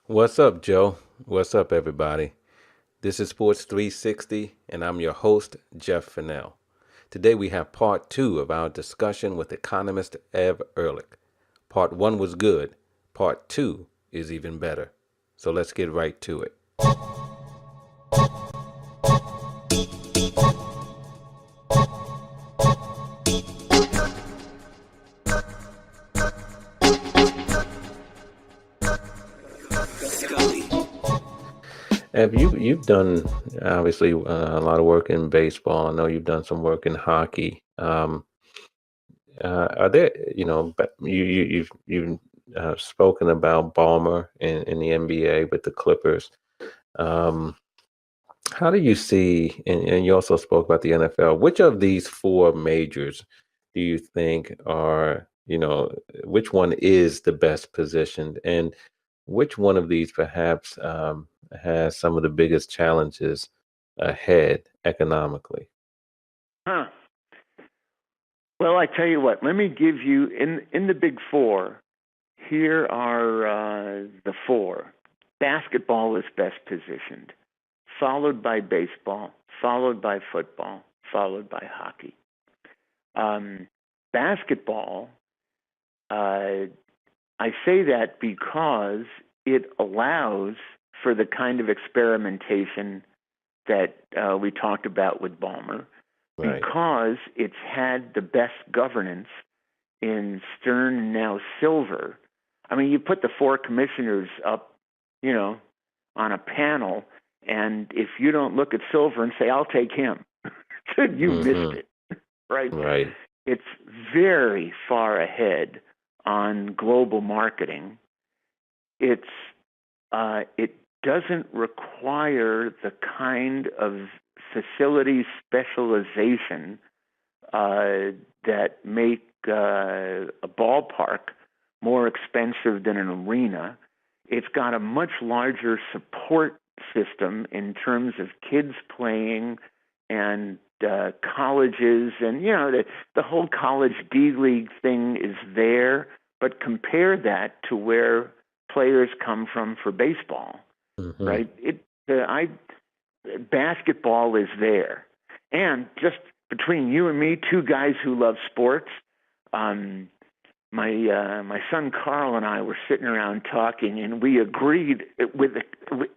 What's up, Joe? What's up, everybody? This is Sports360, and I'm your host, Jeff Fannell. Today we have part two of our discussion with economist Ev Ehrlich. Part one was good. Part two is even better. So let's get right to it. Ev, you've done obviously a lot of work in baseball. I know you've done some work in hockey. Are there, but you've spoken about Ballmer in the NBA with the Clippers. Um, how do you see, and you also spoke about the NFL, which of these four majors do you think are, which one is the best positioned, and which one of these perhaps has some of the biggest challenges ahead economically? Huh. Well, I tell you what. Let me give you in the big four. Here are the four. Basketball is best positioned, followed by baseball, followed by football, followed by hockey. Basketball. I say that because it allows for the kind of experimentation that we talked about with Ballmer, Right. because it's had the best governance in Stern and now Silver. I mean, you put the four commissioners up, on a panel, and if you don't look at Silver and say, I'll take him, you missed it, right? Right. It's very far ahead on global marketing. It doesn't require the kind of facility specialization that make a ballpark more expensive than an arena. It's got a much larger support system in terms of kids playing and colleges, and the whole college D League thing is there. But compare that to where players come from for baseball, Hmm. right? Basketball is there, and just between you and me, two guys who love sports. My son Carl and I were sitting around talking, and we agreed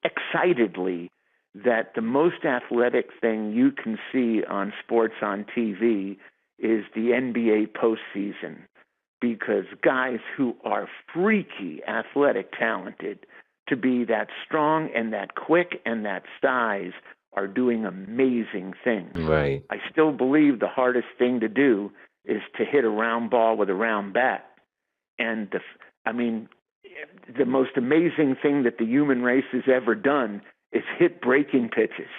excitedly that the most athletic thing you can see on sports on TV is the NBA postseason, because guys who are freaky athletic talented, to be that strong and that quick and that size, are doing amazing things. Right. I still believe the hardest thing to do is to hit a round ball with a round bat. And the most amazing thing that the human race has ever done is hit breaking pitches.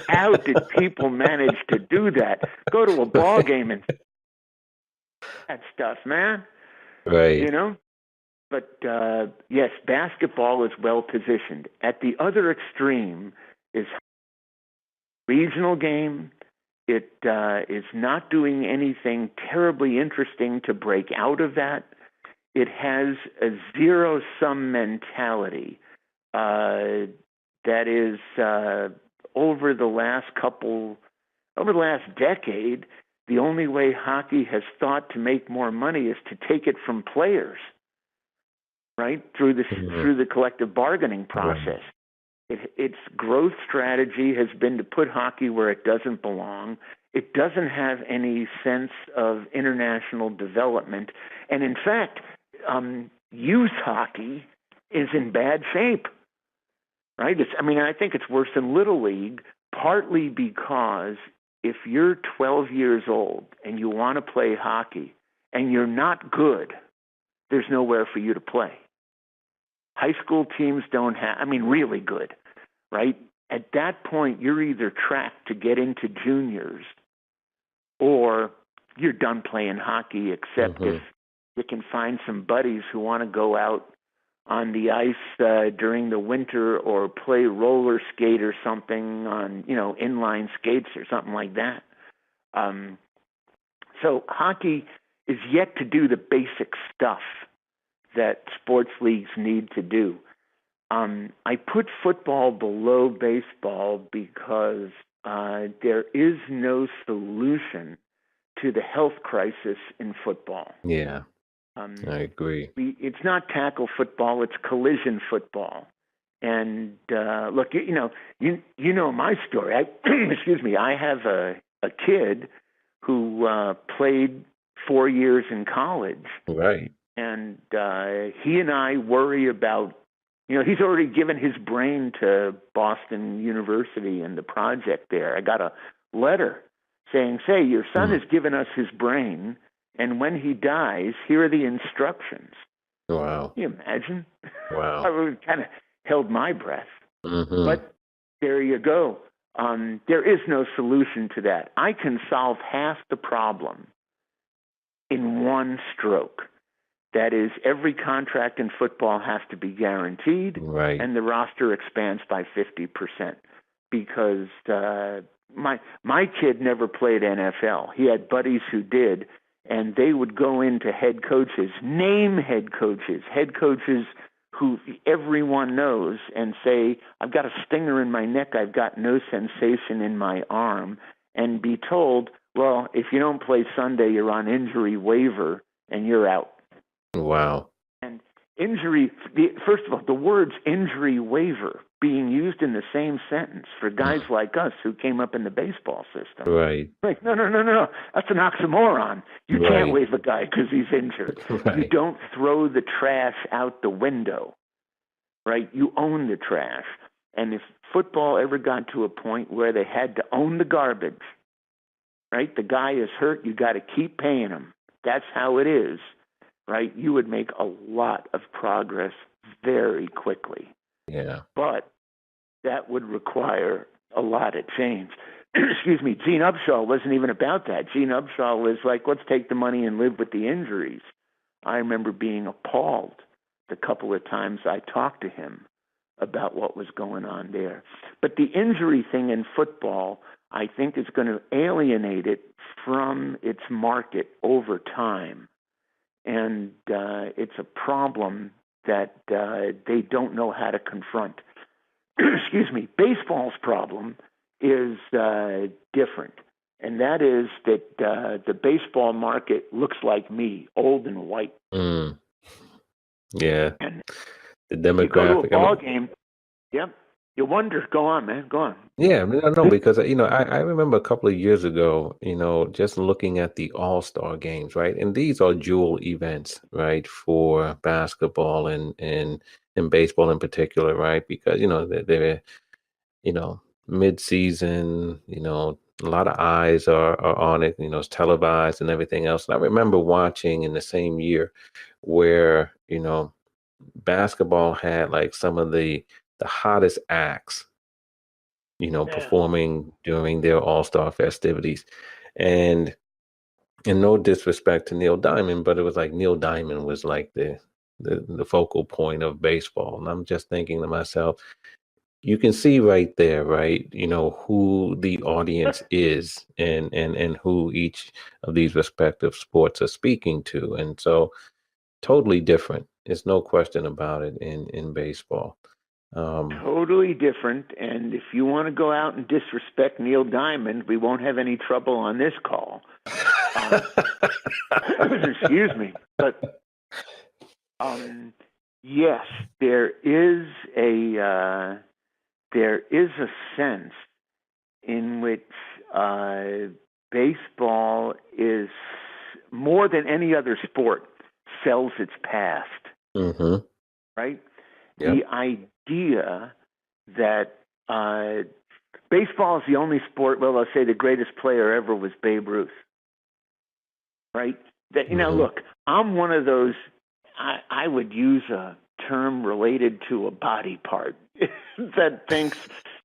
How did people manage to do that? Go to a ball game and that stuff, man. Right. You know? But yes, basketball is well positioned. At the other extreme is regional game. It is not doing anything terribly interesting to break out of that. It has a zero-sum mentality that is over the last decade, the only way hockey has thought to make more money is to take it from players, right, through the collective bargaining process. Its growth strategy has been to put hockey where it doesn't belong. It doesn't have any sense of international development. And in fact, youth hockey is in bad shape, right? I think it's worse than Little League, partly because if you're 12 years old and you want to play hockey and you're not good, there's nowhere for you to play. High school teams don't have, really good, right? At that point, you're either tracked to get into juniors or you're done playing hockey, except if you can find some buddies who want to go out on the ice during the winter or play roller skate or something on, inline skates or something like that. So hockey is yet to do the basic stuff that sports leagues need to do. I put football below baseball because there is no solution to the health crisis in football. Yeah, I agree. It's not tackle football; it's collision football. And look, you know my story. Excuse me. I have a kid who played 4 years in college, Right. and he and I worry about. He's already given his brain to Boston University and the project there. I got a letter saying, "Say, your son has given us his brain, and when he dies, here are the instructions." Wow. Can you imagine? Wow. I kind of held my breath. Mm-hmm. But there you go. There is no solution to that. I can solve half the problem in one stroke. That is, every contract in football has to be guaranteed, Right. and the roster expands by 50%. Because my kid never played NFL. He had buddies who did, and they would go into head coaches who everyone knows, and say, "I've got a stinger in my neck, I've got no sensation in my arm," and be told, "Well, if you don't play Sunday, you're on injury waiver, and you're out." Wow. And first of all, the words injury waiver being used in the same sentence for guys like us who came up in the baseball system. Right. Like, no. That's an oxymoron. You can't waive a guy because he's injured. Right. You don't throw the trash out the window, right? You own the trash. And if football ever got to a point where they had to own the garbage, right? The guy is hurt, you got to keep paying him. That's how it is, right? You would make a lot of progress very quickly. Yeah. But that would require a lot of change. Excuse me, Gene Upshaw wasn't even about that. Gene Upshaw was like, let's take the money and live with the injuries. I remember being appalled the couple of times I talked to him about what was going on there. But the injury thing in football, I think, is going to alienate it from its market over time. And it's a problem that they don't know how to confront. Excuse me, baseball's problem is different. And that is that the baseball market looks like me, old and white. Mm. Yeah. And the demographic. You go to a ball game, yep. You wonder, go on, man, go on. Yeah, no, because I remember a couple of years ago, just looking at the All-Star games, right? And these are jewel events, right, for basketball and baseball in particular, right? Because they're mid-season, a lot of eyes are on it, it's televised and everything else. And I remember watching in the same year where basketball had like some of the hottest acts performing during their All-Star festivities. And no disrespect to Neil Diamond, but it was like Neil Diamond was like the focal point of baseball. And I'm just thinking to myself, you can see right there, right, who the audience is and who each of these respective sports are speaking to. And so totally different. There's no question about it in baseball. Totally different. And if you want to go out and disrespect Neil Diamond, we won't have any trouble on this call. Excuse me. But yes, there is a sense in which baseball is, more than any other sport, sells its past. Mm-hmm. Right? Yep. The idea that baseball is the only sport, well, I'll say the greatest player ever was Babe Ruth. Right? That, look, I'm one of those, I would use a term related to a body part that thinks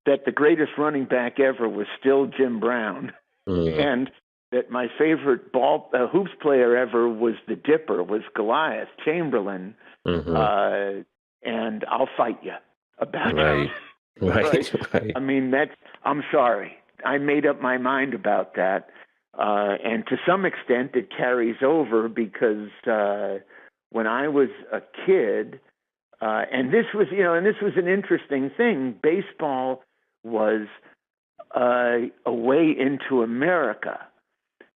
that the greatest running back ever was still Jim Brown. Mm-hmm. And that my favorite hoops player ever was the Dipper, was Goliath Chamberlain. Mm-hmm. And I'll fight you about right. it. Right. I mean, I'm sorry. I made up my mind about that. And to some extent, it carries over because when I was a kid, and this was, an interesting thing. Baseball was a way into America.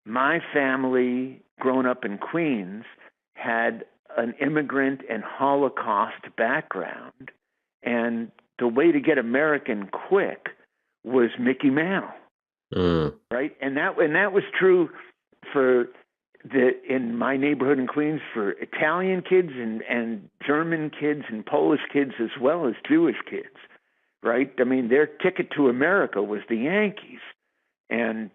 My family, growing up in Queens, had an immigrant and Holocaust background, and the way to get American quick was Mickey Mantle, right? And that was true for in my neighborhood in Queens for Italian kids and German kids and Polish kids as well as Jewish kids, right? I mean, their ticket to America was the Yankees. And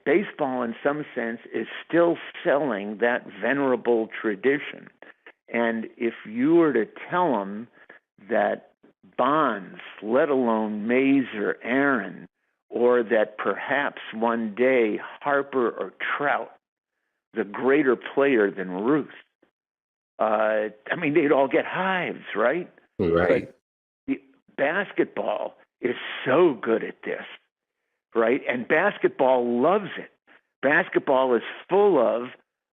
baseball, in some sense, is still selling that venerable tradition. And if you were to tell them that Bonds, let alone Mays or Aaron, or that perhaps one day Harper or Trout, the greater player than Ruth, they'd all get hives, right? Right. But the basketball is so good at this. Right? And basketball loves it. Basketball is full of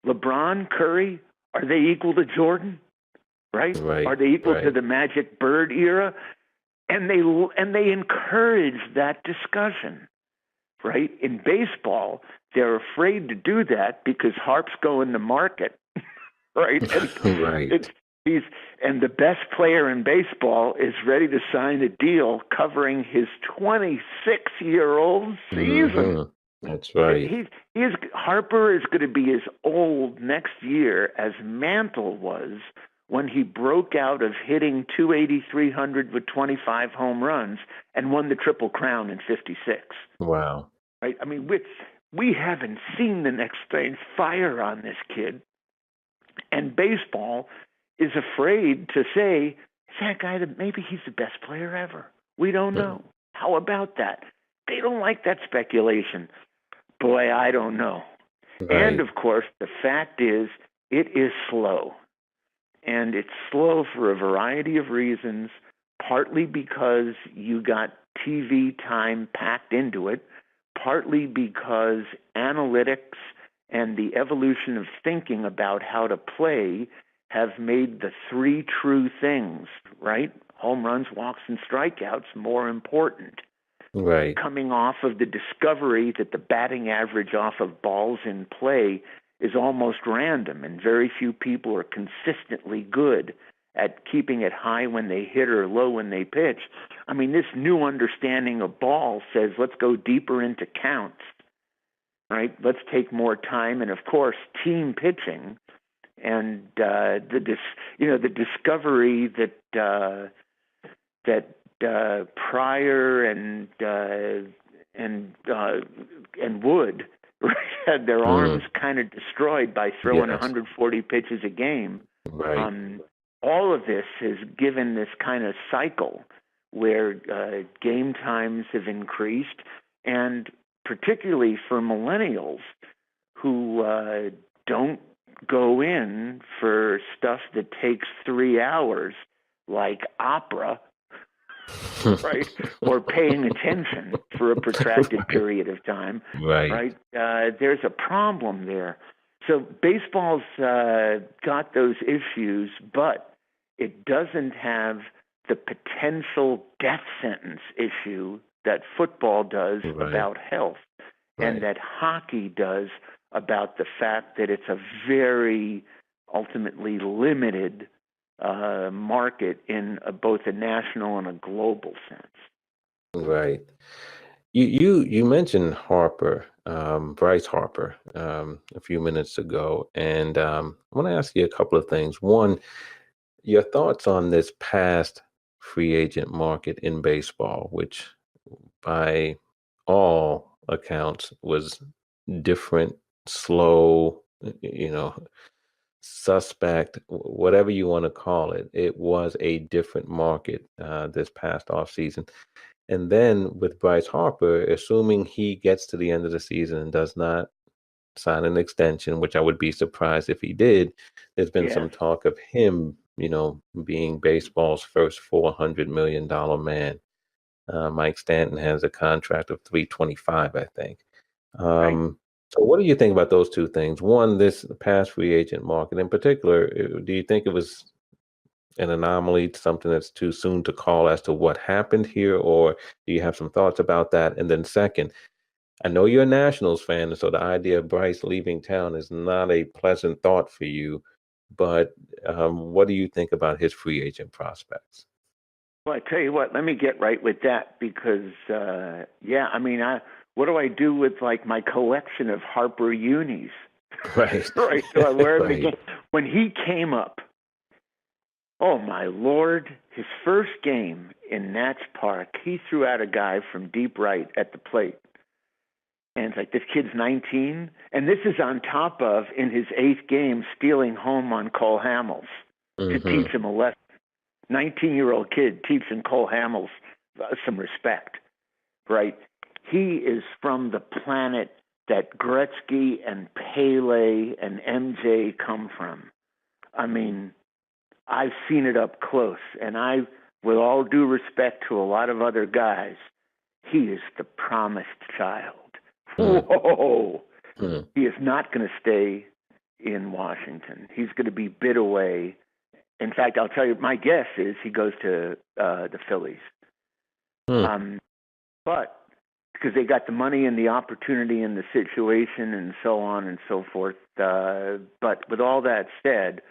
LeBron, Curry. Are they equal to Jordan? Right? Are they equal to the Magic Bird era? And they encourage that discussion. Right? In baseball, they're afraid to do that because Harp's going to market. Right? And the best player in baseball is ready to sign a deal covering his 26-year-old season. That's right. Harper is going to be as old next year as Mantle was when he broke out of hitting 280, 300 with 25 home runs and won the Triple Crown in '56. Wow. Right? I mean, we haven't seen the next thing. Fire on this kid. And baseball is afraid to say, is that guy that maybe he's the best player ever? We don't know. How about that? They don't like that speculation. Boy, I don't know. Right. And of course, the fact is, it is slow. And it's slow for a variety of reasons, partly because you got TV time packed into it, partly because analytics and the evolution of thinking about how to play have made the three true things, right? Home runs, walks, and strikeouts more important. Right. Coming off of the discovery that the batting average off of balls in play is almost random, and very few people are consistently good at keeping it high when they hit or low when they pitch. I mean, this new understanding of ball says let's go deeper into counts, right? Let's take more time, and of course, team pitching. And the discovery that Pryor and Wood had their arms kind of destroyed by throwing 140 pitches a game. Right. All of this has given this kind of cycle where game times have increased, and particularly for millennials who don't go in for stuff that takes 3 hours, like opera, right? Or paying attention for a protracted period of time, right? There's a problem there. So baseball's got those issues, but it doesn't have the potential death sentence issue that football does about health, and that hockey does about the fact that it's a very ultimately limited market in both a national and a global sense. Right. You mentioned Harper, Bryce Harper, a few minutes ago, and I want to ask you a couple of things. One, your thoughts on this past free agent market in baseball, which by all accounts was different, slow, suspect, whatever you want to call it. It was a different market this past offseason. And then with Bryce Harper, assuming he gets to the end of the season and does not sign an extension, which I would be surprised if he did, there's been some talk of him, being baseball's first $400 million man. Mike Stanton has a contract of $325, I think. So what do you think about those two things? One, this past free agent market in particular, do you think it was an anomaly, something that's too soon to call as to what happened here, or do you have some thoughts about that? And then second, I know you're a Nationals fan, and so the idea of Bryce leaving town is not a pleasant thought for you, but what do you think about his free agent prospects? Well, I tell you what, let me get right with that because, yeah, I mean, what do I do with like my collection of Harper unis? Right. Right, so I wear them Right. again. When he came up, oh my Lord, his first game in Nats Park, he threw out a guy from deep right at the plate. And it's like, this kid's 19. And this is on top of, in his 8th game, stealing home on Cole Hamels to teach Hmm. him a lesson. 19-year-old kid teaching Cole Hamels some respect, right? He is from the planet that Gretzky and Pele and MJ come from. I mean, I've seen it up close, and with all due respect to a lot of other guys, he is the promised child. Hmm. Whoa! Hmm. He is not going to stay in Washington. He's going to be bid away. In fact, I'll tell you, my guess is he goes to the Phillies. Hmm. But because they got the money and the opportunity and the situation and so on and so forth. But with all that said,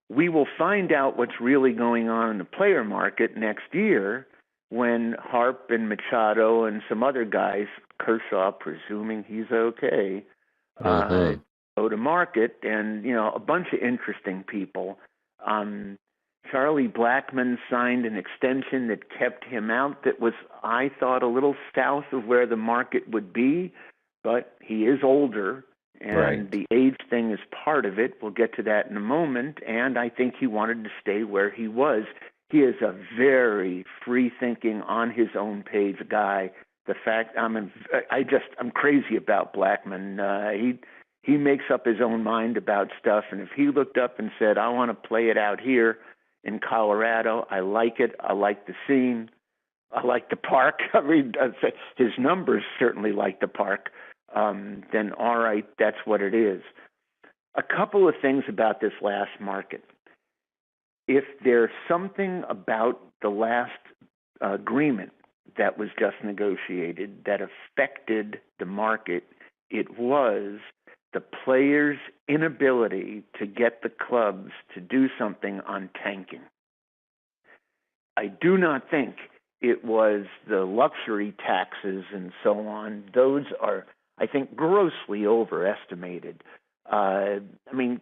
we will find out what's really going on in the player market next year when Harp and Machado and some other guys, Kershaw, presuming he's okay, Hmm. go to market, and a bunch of interesting people. Charlie Blackmon signed an extension that kept him out that was, I thought, a little south of where the market would be, but he is older, and Right. the age thing is part of it. We'll get to that in a moment, and I think he wanted to stay where he was. He is a very free-thinking, on-his-own-page guy. The fact I'm crazy about Blackmon. He makes up his own mind about stuff, and if he looked up and said, "I want to play it out here in Colorado. I like it. I like the scene. I like the park." I mean, his numbers certainly like the park. Then all right, that's what it is. A couple of things about this last market. If there's something about the last agreement that was just negotiated that affected the market, it was the players' inability to get the clubs to do something on tanking. I do not think it was the luxury taxes and so on. Those are, I think, grossly overestimated. I mean,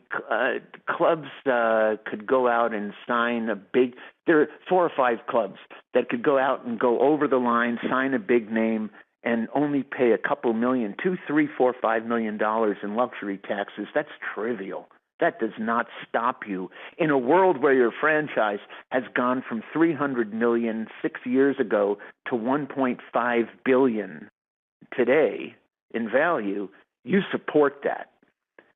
clubs could go out and sign a big. There are 4 or 5 clubs that could go out and go over the line, sign a big name, and only pay a couple million, $2, $3, $4, $5 million in luxury taxes. That's trivial. That does not stop you in a world where your franchise has gone from 300 million 6 years ago to 1.5 billion today in value. You support that,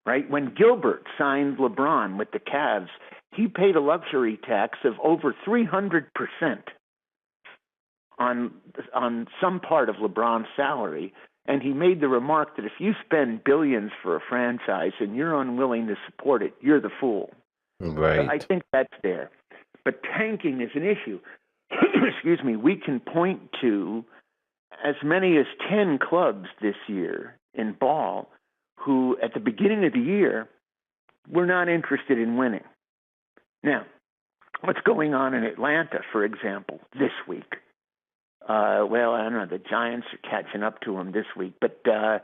right? When Gilbert signed LeBron with the Cavs, he paid a luxury tax of over 300% on some part of LeBron's salary. And he made the remark that if you spend billions for a franchise and you're unwilling to support it, you're the fool. So I Right. think that's there. But tanking is an issue. Excuse me. We can point to as many as 10 clubs this year in ball who, at the beginning of the year, were not interested in winning. Now, what's going on in Atlanta, for example, this week? Well, I don't know. The Giants are catching up to them this week, but the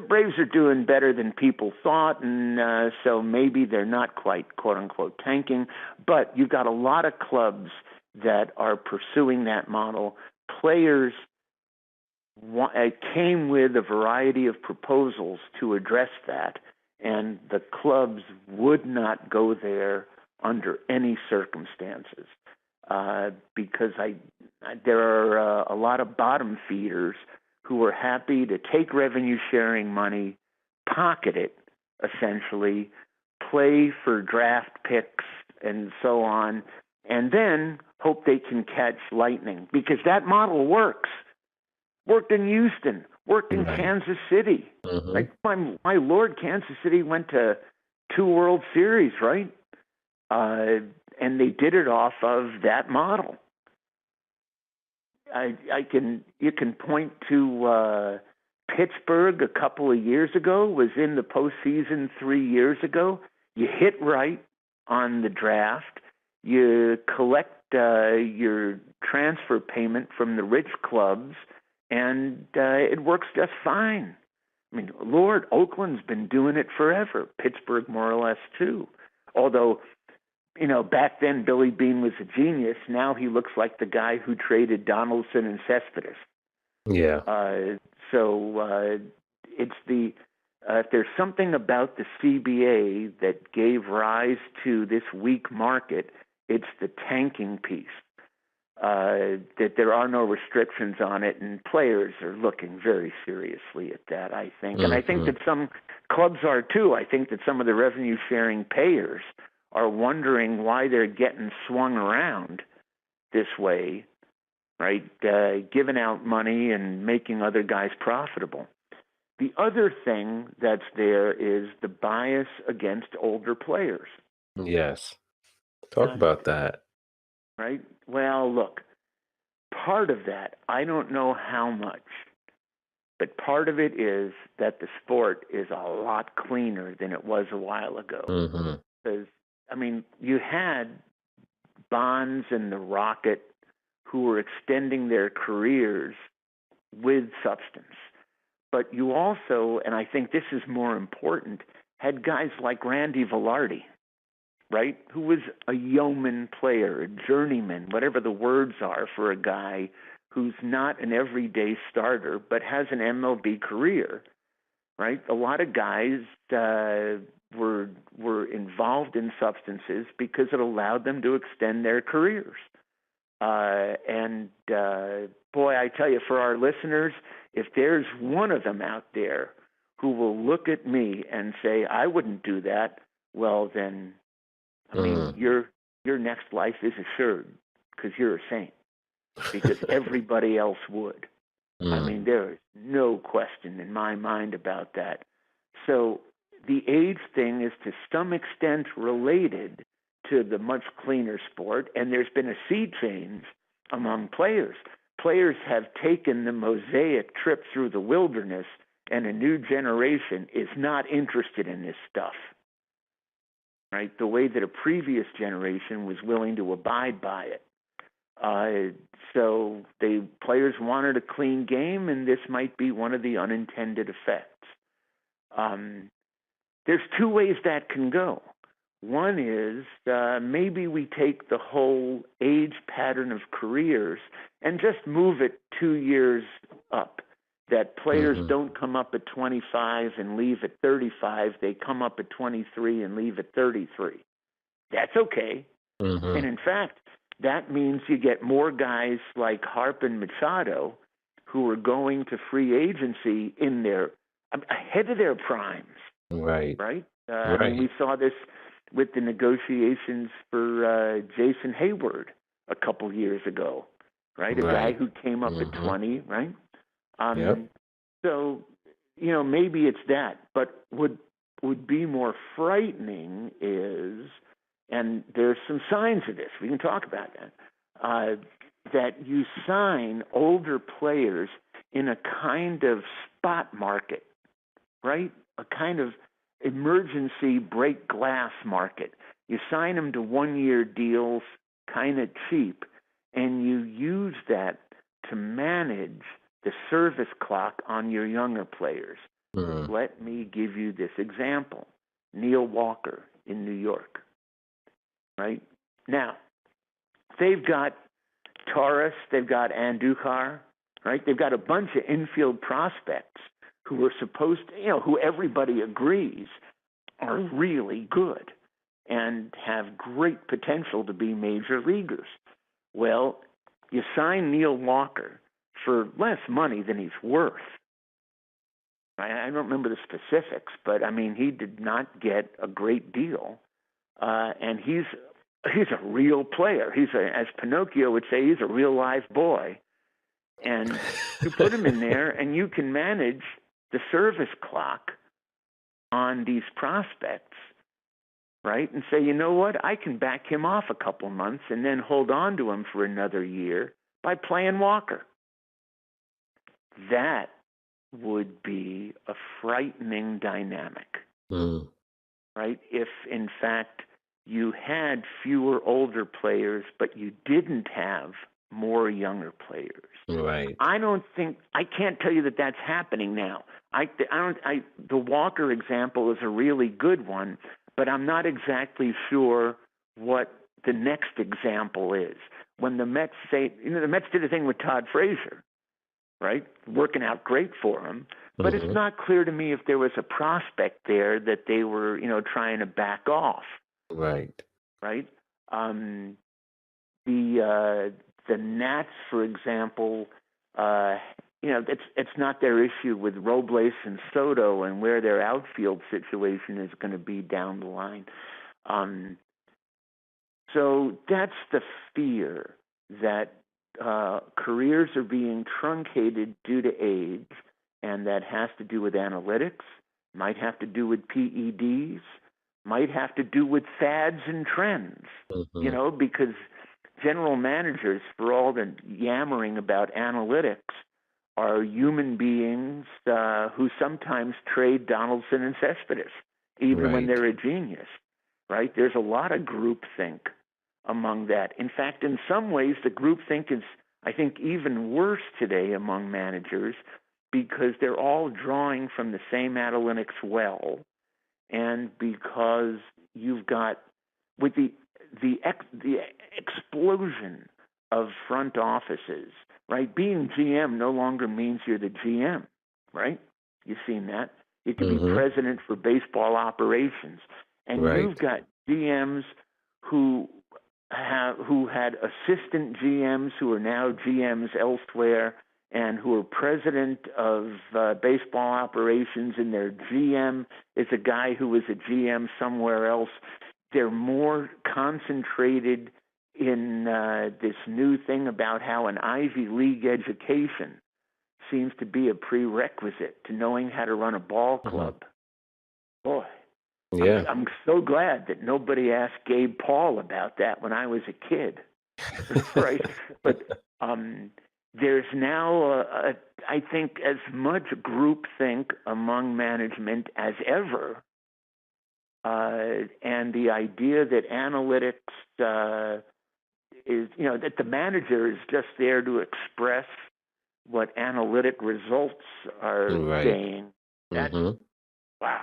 Braves are doing better than people thought, and so maybe they're not quite "quote unquote" tanking. But you've got a lot of clubs that are pursuing that model. Players came with a variety of proposals to address that, and the clubs would not go there under any circumstances. Because there are a lot of bottom feeders who are happy to take revenue sharing money, pocket it, essentially, play for draft picks and so on, and then hope they can catch lightning because that model works. Worked in Houston, worked in Right. Kansas City. Mm-hmm. Like, my Lord, Kansas City went to 2 World Series, right? And they did it off of that model. You can point to Pittsburgh a couple of years ago, was in the postseason 3 years ago. You hit right on the draft. You collect your transfer payment from the rich clubs, and it works just fine. I mean, Lord, Oakland's been doing it forever. Pittsburgh, more or less, too. Although, back then Billy Beane was a genius. Now he looks like the guy who traded Donaldson and Cespedes. Yeah. It's if there's something about the CBA that gave rise to this weak market, it's the tanking piece. That there are no restrictions on it, and players are looking very seriously at that, I think. And I think that some clubs are too. I think that some of the revenue-sharing payers are wondering why they're getting swung around this way, right? Giving out money and making other guys profitable. The other thing that's there is the bias against older players. Yes. Talk about that. Right? Well, look, part of that, I don't know how much, but part of it is that the sport is a lot cleaner than it was a while ago. Mm-hmm. Because, you had Bonds and the Rocket who were extending their careers with substance. But you also, and I think this is more important, had guys like Randy Velarde, right, who was a yeoman player, a journeyman, whatever the words are for a guy who's not an everyday starter but has an MLB career, right? A lot of guys were involved in substances because it allowed them to extend their careers. Boy, I tell you, for our listeners, if there's one of them out there who will look at me and say, I wouldn't do that, well, then, your next life is assured because you're a saint, because everybody else would. There is no question in my mind about that. So the age thing is to some extent related to the much cleaner sport, and there's been a sea change among players. Players have taken the mosaic trip through the wilderness, and a new generation is not interested in this stuff, right? The way that a previous generation was willing to abide by it. So the players wanted a clean game, and this might be one of the unintended effects. There's 2 ways that can go. One is maybe we take the whole age pattern of careers and just move it 2 years up, that players don't come up at 25 and leave at 35. They come up at 23 and leave at 33. That's okay. And in fact, that means you get more guys like Harper and Machado who are going to free agency in ahead of their primes. Right. Right? We saw this with the negotiations for Jason Hayward a couple years ago, right? A guy who came up at 20, right? So, maybe it's that. But what would be more frightening is, and there's some signs of this, we can talk about that, that you sign older players in a kind of spot market, right? A kind of emergency break glass market. You sign them to 1-year deals, kind of cheap, and you use that to manage the service clock on your younger players. Let me give you this example. Neil Walker in New York, right? Now, they've got Torres, they've got Andujar, right? They've got a bunch of infield prospects who are supposed to, who everybody agrees are really good and have great potential to be major leaguers. Well, you sign Neil Walker for less money than he's worth. I don't remember the specifics, but he did not get a great deal. And he's a real player. As Pinocchio would say, he's a real live boy. And you put him in there, and you can manage the service clock on these prospects, right? And say, you know what? I can back him off a couple months and then hold on to him for another year by playing Walker. That would be a frightening dynamic, right? If, in fact, you had fewer older players, but you didn't have more younger players. Right. I can't tell you that that's happening now. The Walker example is a really good one, but I'm not exactly sure what the next example is. When the Mets say, the Mets did a thing with Todd Frazier, right? Working out great for him. But it's not clear to me if there was a prospect there that they were, trying to back off. Right. Right. The Nats, for example, it's not their issue with Robles and Soto and where their outfield situation is going to be down the line. So that's the fear, that careers are being truncated due to age, and that has to do with analytics, might have to do with PEDs, might have to do with fads and trends, because general managers, for all the yammering about analytics, are human beings who sometimes trade Donaldson and Cespedes, even when they're a genius, right? There's a lot of groupthink among that. In fact, in some ways, the groupthink is, I think, even worse today among managers, because they're all drawing from the same analytics well, and because you've got, with the explosion of front offices, right? Being GM no longer means you're the GM, right? You've seen that. You can be president for baseball operations, and you've got GMs who had assistant GMs who are now GMs elsewhere, and who are president of baseball operations, and their GM is a guy who was a GM somewhere else. They're more concentrated in this new thing about how an Ivy League education seems to be a prerequisite to knowing how to run a ball club. Boy, yeah. I'm so glad that nobody asked Gabe Paul about that when I was a kid, right? But there's now, I think, as much groupthink among management as ever. And the idea that analytics is, that the manager is just there to express what analytic results are saying. That's, wow.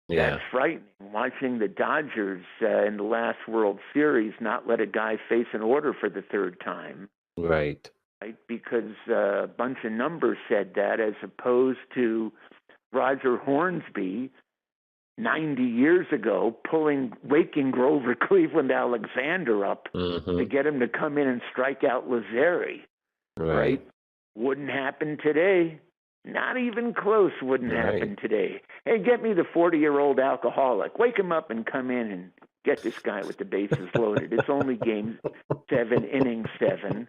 Yeah. That's frightening. Watching the Dodgers in the last World Series not let a guy face an order for the third time. Right. Right? Because a bunch of numbers said that, as opposed to Roger Hornsby 90 years ago waking Grover Cleveland Alexander up to get him to come in and strike out Lazzeri. Right? Wouldn't happen today. Not even close wouldn't happen today. Hey, get me the 40-year-old alcoholic. Wake him up and come in and get this guy with the bases loaded. It's only game 7, inning 7,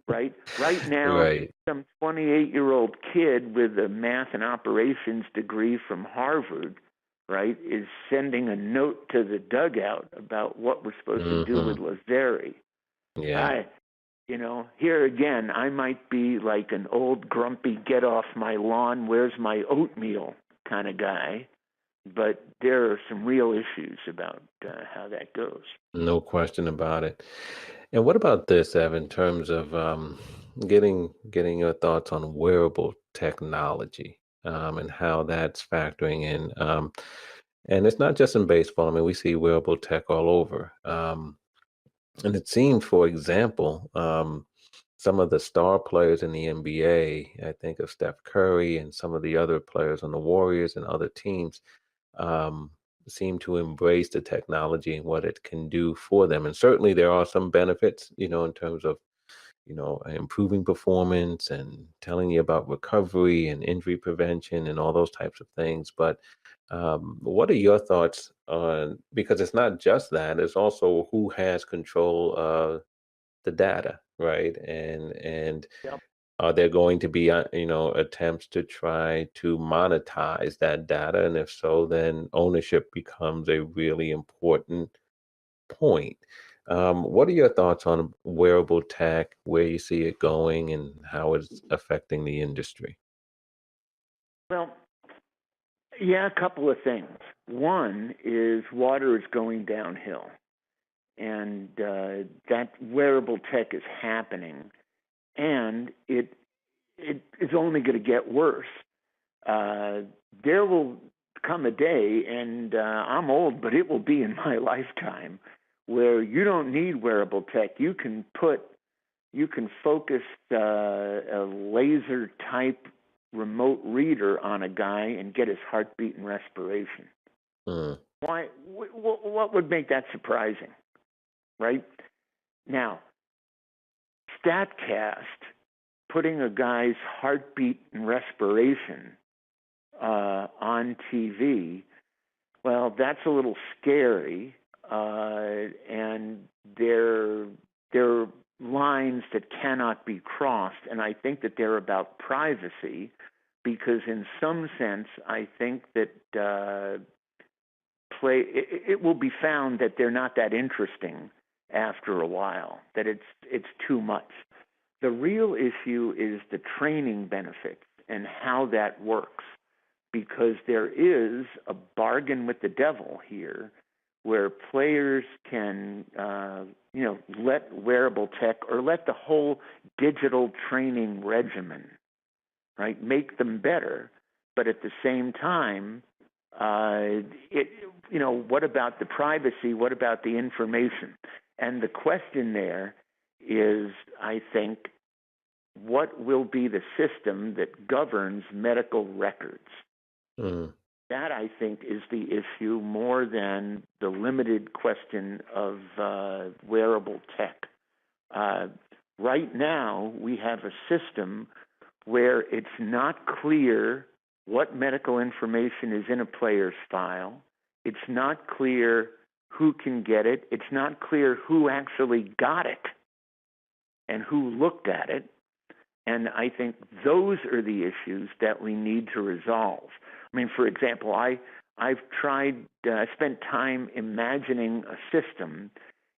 right? Right now, some 28-year-old kid with a math and operations degree from Harvard, right, is sending a note to the dugout about what we're supposed to do with Lazzeri. Yeah. Here again, I might be like an old grumpy, get off my lawn, where's my oatmeal kind of guy. But there are some real issues about how that goes. No question about it. And what about this, Ev, in terms of getting your thoughts on wearable technology and how that's factoring in? And it's not just in baseball. I mean, we see wearable tech all over. And it seems, for example, some of the star players in the NBA, I think of Steph Curry and some of the other players on the Warriors and other teams, seem to embrace the technology and what it can do for them. And certainly there are some benefits, in terms of, improving performance and telling you about recovery and injury prevention and all those types of things. But what are your thoughts on, because it's not just that, it's also who has control of the data, right? And Are there going to be, attempts to try to monetize that data? And if so, then ownership becomes a really important point. What are your thoughts on wearable tech, where you see it going, and how it's affecting the industry? Well, yeah, a couple of things. One is water is going downhill, and that wearable tech is happening, and it is only going to get worse. There will come a day, and I'm old, but it will be in my lifetime, where you don't need wearable tech. You can focus a laser type remote reader on a guy and get his heartbeat and respiration. Mm. Why? What would make that surprising, right? Now, StatCast putting a guy's heartbeat and respiration on TV, well, that's a little scary, and there are lines that cannot be crossed, and I think that they're about privacy, because in some sense, I think that it will be found that they're not that interesting after a while, that it's too much. The real issue is the training benefits and how that works, because there is a bargain with the devil here, where players can, let wearable tech or let the whole digital training regimen, right, make them better, but at the same time, what about the privacy? What about the information? And the question there is, I think, what will be the system that governs medical records? Mm. That, I think, is the issue more than the limited question of wearable tech. Right now, we have a system where it's not clear what medical information is in a player's file. It's not clear who can get it. It's not clear who actually got it and who looked at it. And I think those are the issues that we need to resolve. I mean, for example, I've spent time imagining a system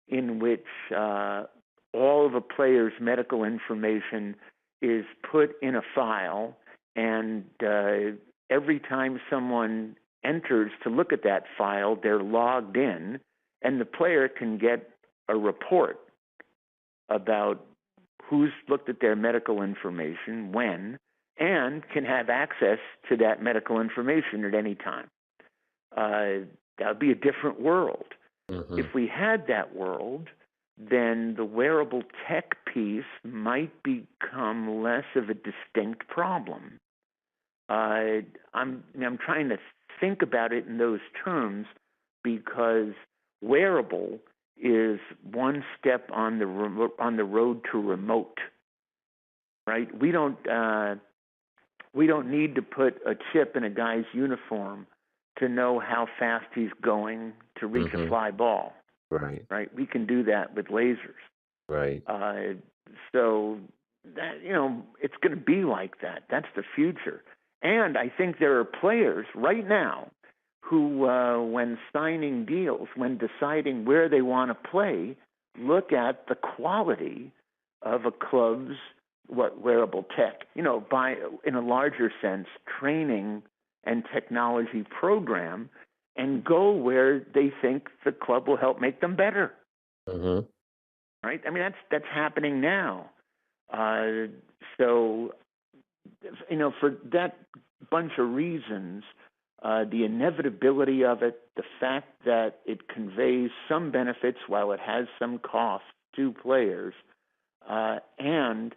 in which all of a player's medical information is put in a file, and every time someone enters to look at that file, they're logged in, and the player can get a report about who's looked at their medical information, when, and can have access to that medical information at any time. That would be a different world. Mm-hmm. If we had that world, then the wearable tech piece might become less of a distinct problem. I'm trying to think about it in those terms, because wearable is one step on the road to remote, right? We don't need to put a chip in a guy's uniform to know how fast he's going to reach a fly ball. Right. Right. We can do that with lasers. Right. So that, it's going to be like that. That's the future. And I think there are players right now who, when signing deals, when deciding where they want to play, look at the quality of a club's wearable tech, by, in a larger sense, training and technology program, and go where they think the club will help make them better. Mm-hmm. Right? I mean, that's happening now. So, for that bunch of reasons, the inevitability of it, the fact that it conveys some benefits while it has some costs to players, and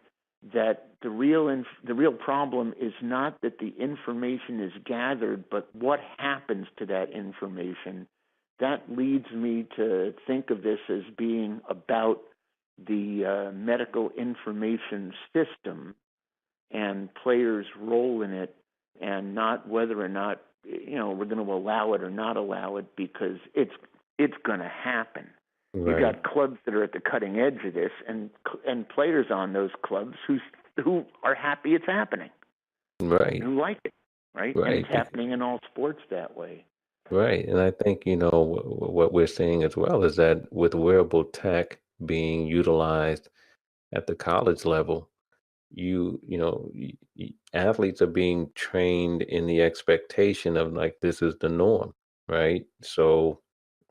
that the real problem is not that the information is gathered, but what happens to that information. That leads me to think of this as being about the medical information system and players' role in it, and not whether or not we're going to allow it or not allow it, because it's going to happen. Right. You've got clubs that are at the cutting edge of this, and players on those clubs who who are happy it's happening, Right. who like it, right? And Right. it's happening in all sports that way. Right. And I think, what we're seeing as well is that with wearable tech being utilized at the college level, athletes are being trained in the expectation of like this is the norm, right? So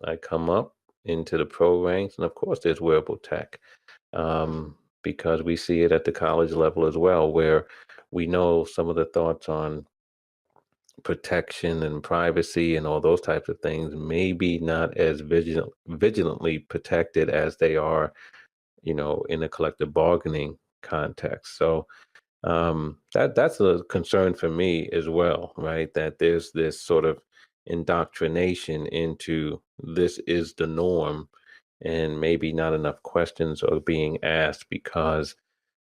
I come up into the pro ranks, and of course, there's wearable tech, because we see it at the college level as well, where we know some of the thoughts on protection and privacy and all those types of things, maybe not as vigilantly protected as they are, in a collective bargaining context. So that's a concern for me as well, right? That there's this sort of indoctrination into this is the norm, and maybe not enough questions are being asked because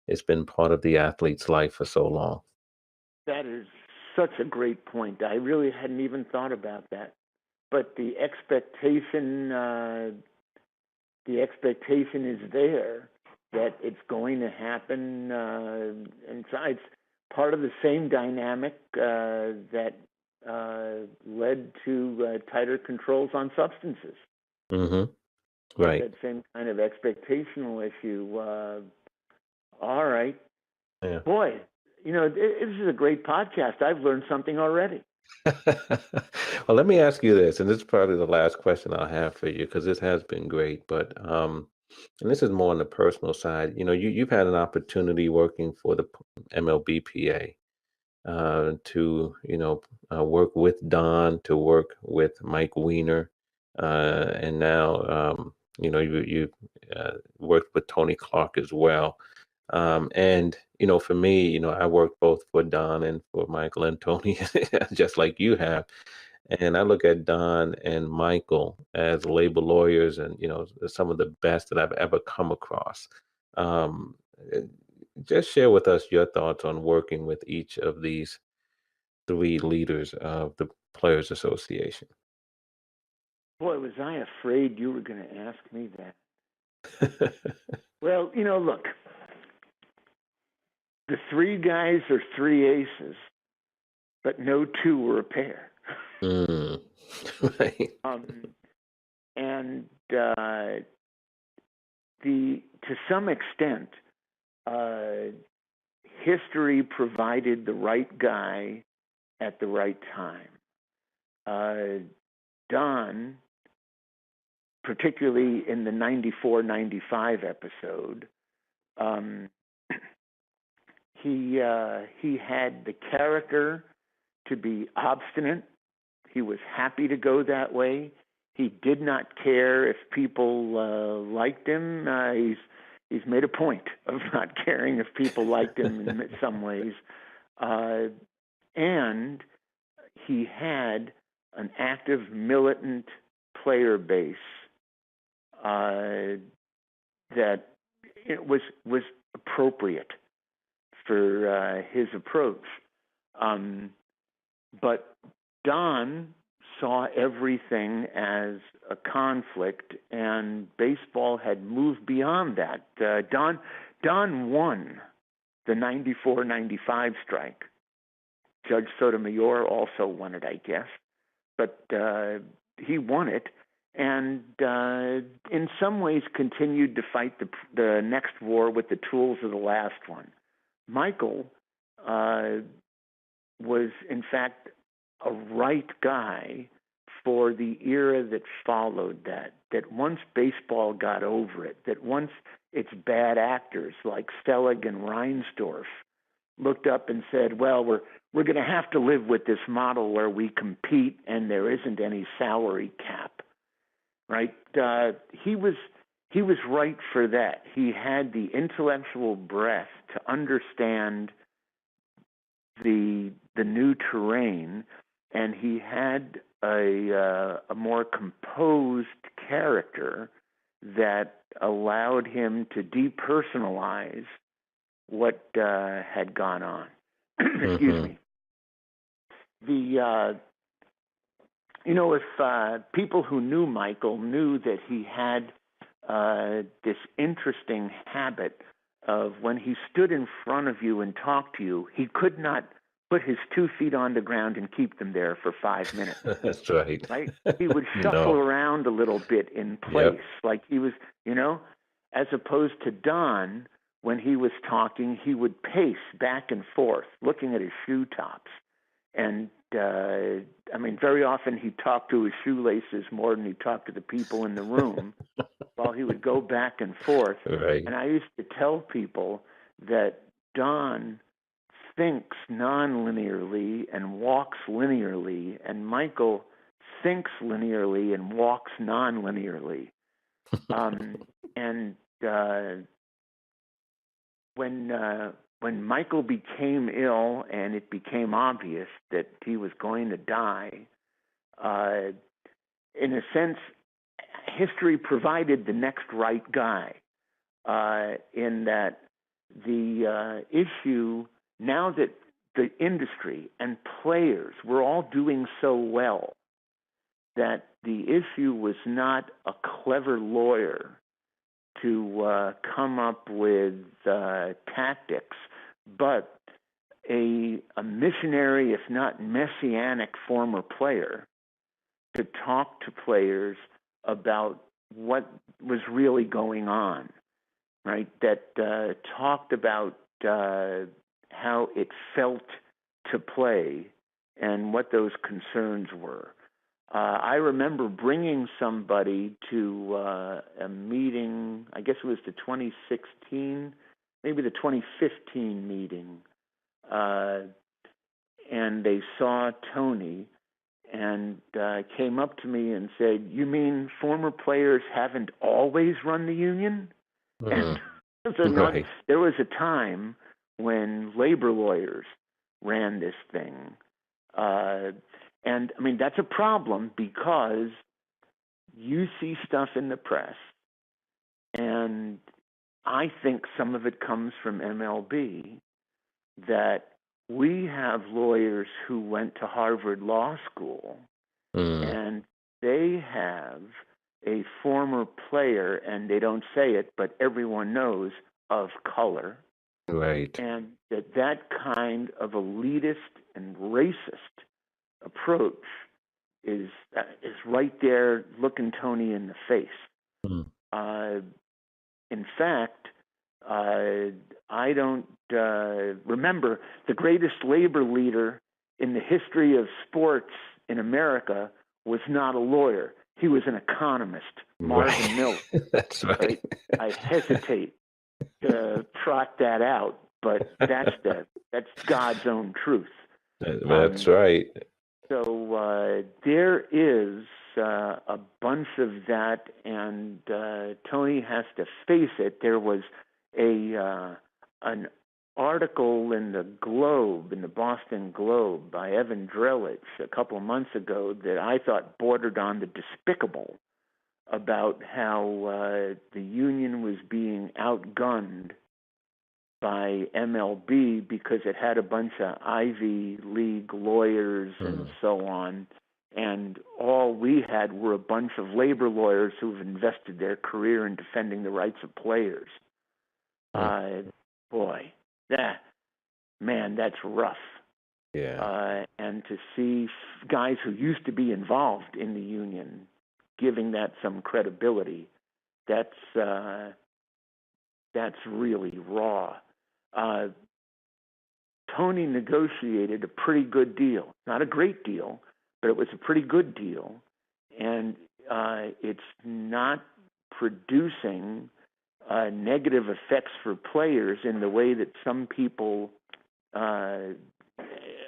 it's been part of the athlete's life for so long. That is such a great point. I really hadn't even thought about that. But the expectation is there that it's going to happen, and so it's part of the same dynamic that led to tighter controls on substances. Mm-hmm. Right. That same kind of expectational issue. All right, Yeah. boy, this is a great podcast. I've learned something already. Well, let me ask you this, and this is probably the last question I'll have for you because this has been great. But and this is more on the personal side. You've had an opportunity working for the MLBPA, to work with Don, to work with Mike Weiner, and now you worked with Tony Clark as well. And for me, I worked both for Don and for Michael and Tony, just like you have. And I look at Don and Michael as labor lawyers, and some of the best that I've ever come across. Um, eh, just share with us your thoughts on working with each of these three leaders of the Players Association. Boy, was I afraid you were going to ask me that. Well, look, the three guys are three aces, but no two were a pair. Mm, right. And to some extent, history provided the right guy at the right time. Don, particularly in the 94-95 episode, he had the character to be obstinate. He was happy to go that way. He did not care if people liked him. He's made a point of not caring if people liked him in some ways. And he had an active militant player base that it was appropriate for his approach. But Don saw everything as a conflict, and baseball had moved beyond that. Don won the 94-95 strike. Judge Sotomayor also won it, I guess. But he won it, and in some ways continued to fight the next war with the tools of the last one. Michael was, in fact, a right guy for the era that followed that once baseball got over it, that once its bad actors like Stellig and Reinsdorf looked up and said, well, we're going to have to live with this model where we compete and there isn't any salary cap, right? He was right for that. He had the intellectual breadth to understand the new terrain, and he had a more composed character that allowed him to depersonalize what had gone on. Excuse me. If people who knew Michael knew that he had this interesting habit of when he stood in front of you and talked to you, he could not put his 2 feet on the ground and keep them there for 5 minutes. That's right. Right? He would shuffle around a little bit in place, like he was, as opposed to Don, when he was talking, he would pace back and forth, looking at his shoe tops. And, very often he talked to his shoelaces more than he talked to the people in the room while he would go back and forth. Right. And I used to tell people that Don thinks non-linearly and walks linearly, and Michael thinks linearly and walks non-linearly. When Michael became ill and it became obvious that he was going to die, in a sense, history provided the next right guy, in that the issue, now that the industry and players were all doing so well, that the issue was not a clever lawyer to come up with tactics, but a missionary, if not messianic, former player to talk to players about what was really going on, right? That talked about how it felt to play and what those concerns were. I remember bringing somebody to a meeting, I guess it was the 2016, maybe the 2015 meeting, and they saw Tony and came up to me and said, "You mean former players haven't always run the union?" And Right. there was a time when labor lawyers ran this thing. And that's a problem, because you see stuff in the press, and I think some of it comes from MLB, that we have lawyers who went to Harvard Law School, and they have a former player, and they don't say it, but everyone knows, of color. Right. And that kind of elitist and racist approach is right there looking Tony in the face. In fact, I don't remember the greatest labor leader in the history of sports in America was not a lawyer. He was an economist, Marvin Mills. That's right. I hesitate to trot that out, but that's God's own truth. That's right. So there is a bunch of that, and Tony has to face it. There was an article in the Globe, in the Boston Globe, by Ev Ehrlich a couple of months ago that I thought bordered on the despicable, about how the union was being outgunned by MLB because it had a bunch of Ivy League lawyers and so on, and all we had were a bunch of labor lawyers who've invested their career in defending the rights of players. Boy, that's rough. Yeah. And to see guys who used to be involved in the union giving that some credibility, that's really raw. Tony negotiated a pretty good deal. Not a great deal, but it was a pretty good deal. And it's not producing negative effects for players in the way that some people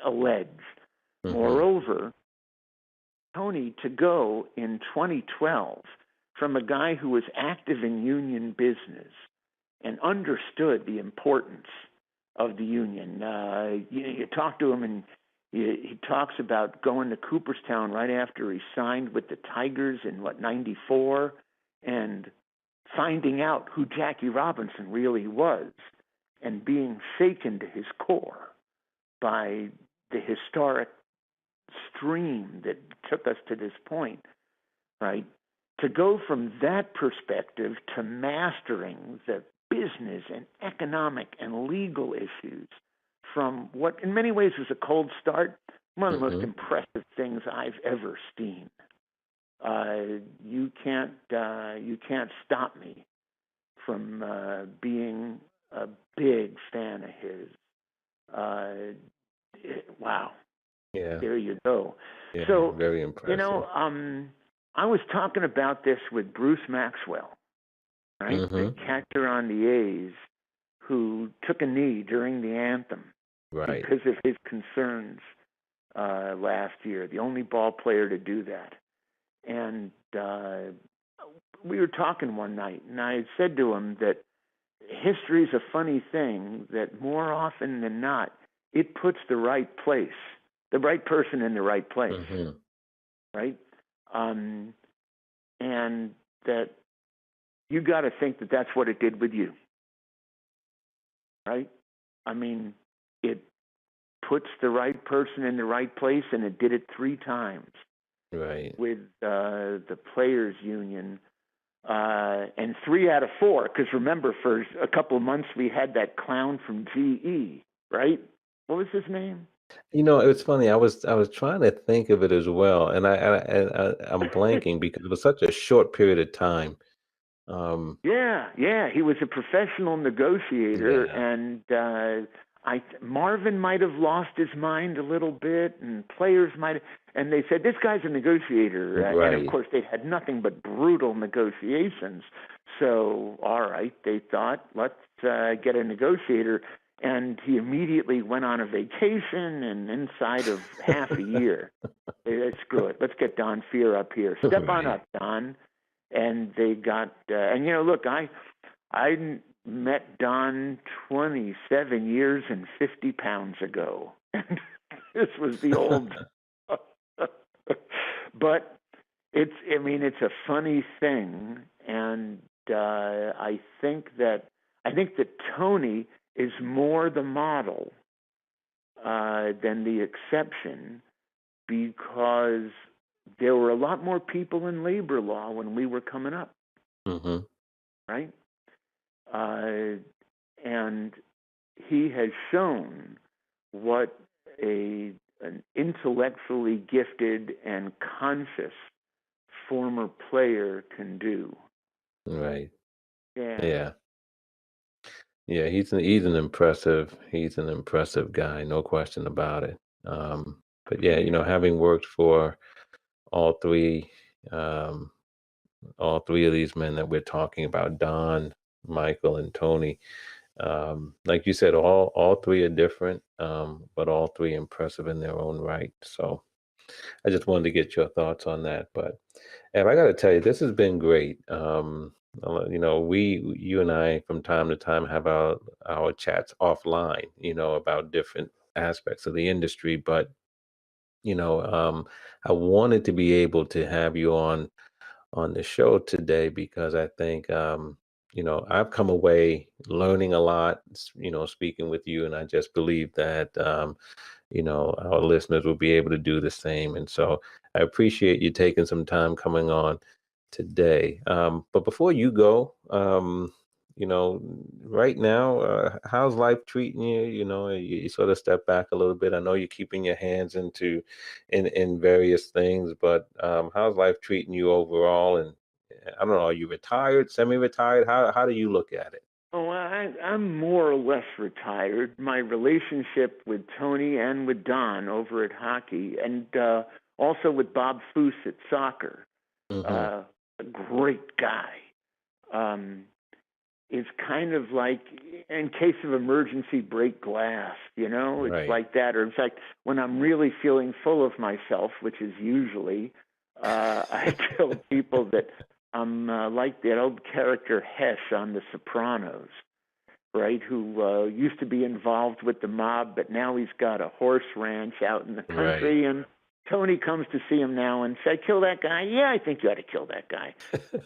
allege. Moreover, Tony, to go in 2012 from a guy who was active in union business and understood the importance of the union. You talk to him, and he talks about going to Cooperstown right after he signed with the Tigers in, '94, and finding out who Jackie Robinson really was and being shaken to his core by the historic stream that took us to this point, right? To go from that perspective to mastering the business and economic and legal issues from what in many ways was a cold start. One of the most impressive things I've ever seen. You can't stop me from being a big fan of his. Wow. Yeah. There you go. Yeah. So, Very impressive. I was talking about this with Bruce Maxwell, right? The catcher on the A's who took a knee during the anthem because of his concerns last year. The only ball player to do that. And we were talking one night, and I had said to him that history is a funny thing, that more often than not, it puts the right person in the right place, right? And that you got to think that that's what it did with you, right? I mean, it puts the right person in the right place, and it did it 3 times. Right. With the players' union, and 3 out of 4. Because remember, for a couple of months we had that clown from GE, right? What was his name? It's funny. I was trying to think of it as well, and I'm blanking because it was such a short period of time. Yeah. He was a professional negotiator, and Marvin might have lost his mind a little bit, and players might have, and they said, this guy's a negotiator. And of course, they had nothing but brutal negotiations. So, all right, they thought, let's get a negotiator. And he immediately went on a vacation, and inside of half a year, they said, screw it, let's get Don Fear up here. Step on up, Don. And they got, and look, I met Don 27 years and 50 pounds ago. This was the old, but it's a funny thing. And I think that Tony is more the model than the exception, because there were a lot more people in labor law when we were coming up, right? And he has shown what an intellectually gifted and conscious former player can do. Right. Yeah. Yeah, he's an impressive guy, no question about it. But yeah, having worked for all three um, all three of these men that we're talking about, Don, Michael, and Tony, like you said, all three are different, but all three impressive in their own right. So I just wanted to get your thoughts on that. But and I got to tell you, this has been great. You and I from time to time have our chats offline, about different aspects of the industry. But I wanted to be able to have you on the show today because I think I've come away learning a lot, speaking with you, and I just believe that our listeners will be able to do the same. And so I appreciate you taking some time coming on today. But before you go, right now, how's life treating you? You sort of step back a little bit. I know you're keeping your hands in various things, but how's life treating you overall? And I don't know, are you retired, semi-retired? How do you look at it? Oh, I'm more or less retired. My relationship with Tony and with Don over at hockey, and also with Bob Foose at soccer, a great guy, is kind of like, in case of emergency, break glass, It's like that. Or in fact, when I'm really feeling full of myself, which is usually, I tell people that I'm like that old character Hesh on The Sopranos, right? Who used to be involved with the mob, but now he's got a horse ranch out in the country. And Tony comes to see him now and said, kill that guy? Yeah, I think you ought to kill that guy.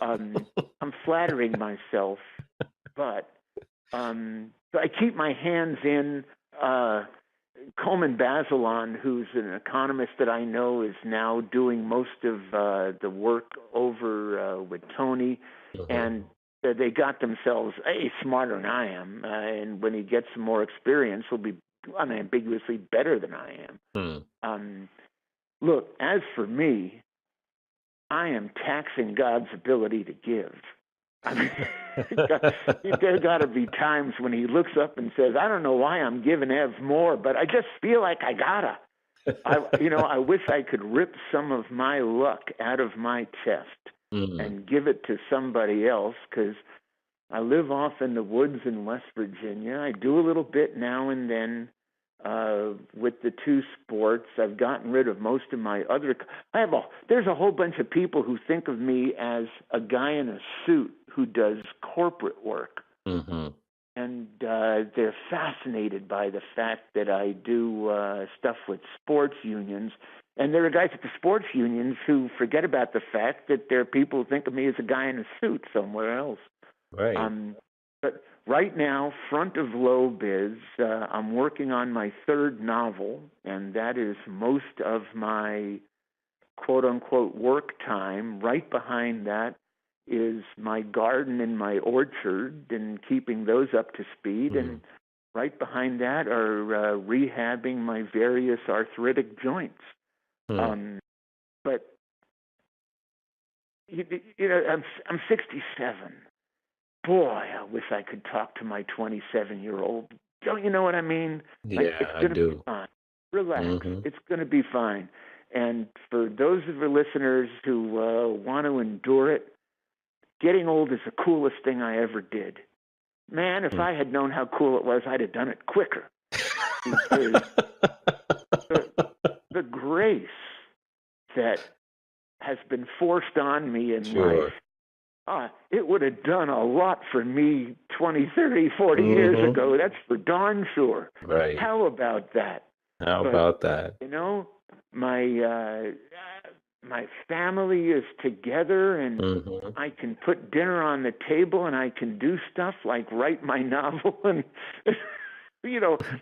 I'm flattering myself, but so I keep my hands in. Coleman Bazelon, who's an economist that I know, is now doing most of the work over with Tony. And they got themselves smarter than I am, and when he gets some more experience, he'll be unambiguously better than I am. Look, as for me, I am taxing God's ability to give. I mean, there got to be times when he looks up and says, "I don't know why I'm giving Ev more, but I just feel like I gotta." I wish I could rip some of my luck out of my chest and give it to somebody else, because I live off in the woods in West Virginia. I do a little bit now and then with the two sports. I've gotten rid of most of my other. There's a whole bunch of people who think of me as a guy in a suit who does corporate work. And they're fascinated by the fact that I do stuff with sports unions. And there are guys at the sports unions who forget about the fact that there are people who think of me as a guy in a suit somewhere else. Right. But right now, front of lobe is I'm working on my third novel, and that is most of my quote-unquote work time. Right behind that is my garden and my orchard and keeping those up to speed. And right behind that are rehabbing my various arthritic joints. But, I'm 67. Boy, I wish I could talk to my 27-year-old. Don't you know what I mean? Yeah, it's gonna I do. Be fine. Relax. It's going to be fine. And for those of the listeners who want to endure it, getting old is the coolest thing I ever did. Man, if I had known how cool it was, I'd have done it quicker. Because the grace that has been forced on me in life, it would have done a lot for me 20, 30, 40 years ago. That's for darn sure. Right. How about that? About that? My family is together, and I can put dinner on the table, and I can do stuff like write my novel and,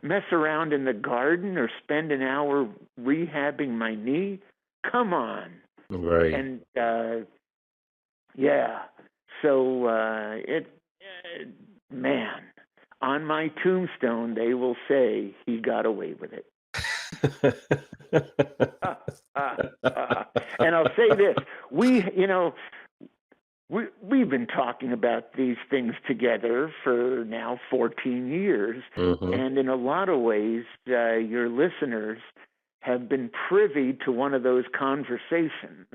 mess around in the garden or spend an hour rehabbing my knee. Come on. Right. And, so man, on my tombstone, they will say he got away with it. And I'll say this: we've been talking about these things together for now 14 years, and in a lot of ways, your listeners have been privy to one of those conversations.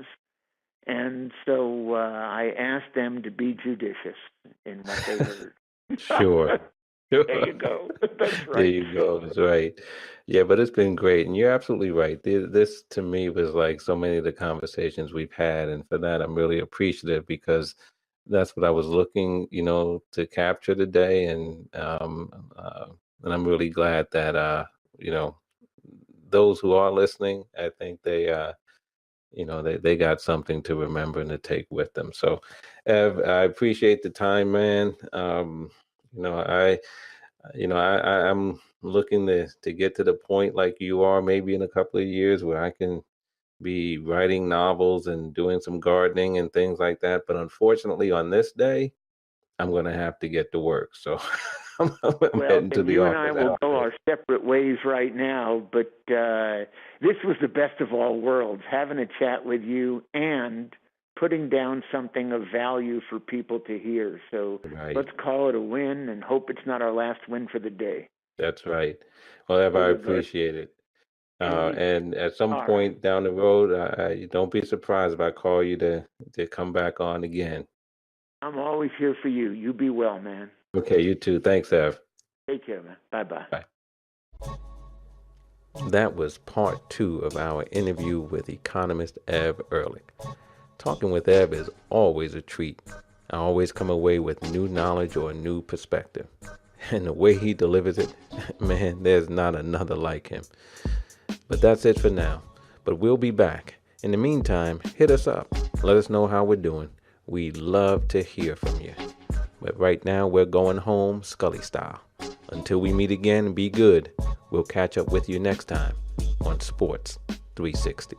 And so I asked them to be judicious in what they heard. Sure. There you go. That's right. There you go. That's right. Yeah, but it's been great. And you're absolutely right. This, to me, was like so many of the conversations we've had. And for that, I'm really appreciative, because that's what I was looking, to capture today. And I'm really glad that, those who are listening, I think they got something to remember and to take with them. So, Ev, I appreciate the time, man. I'm looking to get to the point like you are, maybe in a couple of years, where I can be writing novels and doing some gardening and things like that. But unfortunately, on this day, I'm going to have to get to work. So I'm heading to the you office. And I will go our separate ways right now. But this was the best of all worlds, having a chat with you and putting down something of value for people to hear. So let's call it a win and hope it's not our last win for the day. That's right. Well, Ev, I appreciate it. And at some point down the road, don't be surprised if I call you to come back on again. I'm always here for you. You be well, man. Okay, you too. Thanks, Ev. Take care, man. Bye-bye. Bye. That was part 2 of our interview with Economist Ev Ehrlich. Talking with Ev is always a treat. I always come away with new knowledge or a new perspective. And the way he delivers it, man, there's not another like him. But that's it for now. But we'll be back. In the meantime, hit us up. Let us know how we're doing. We love to hear from you. But right now, we're going home Scully style. Until we meet again, be good. We'll catch up with you next time on Sports 360.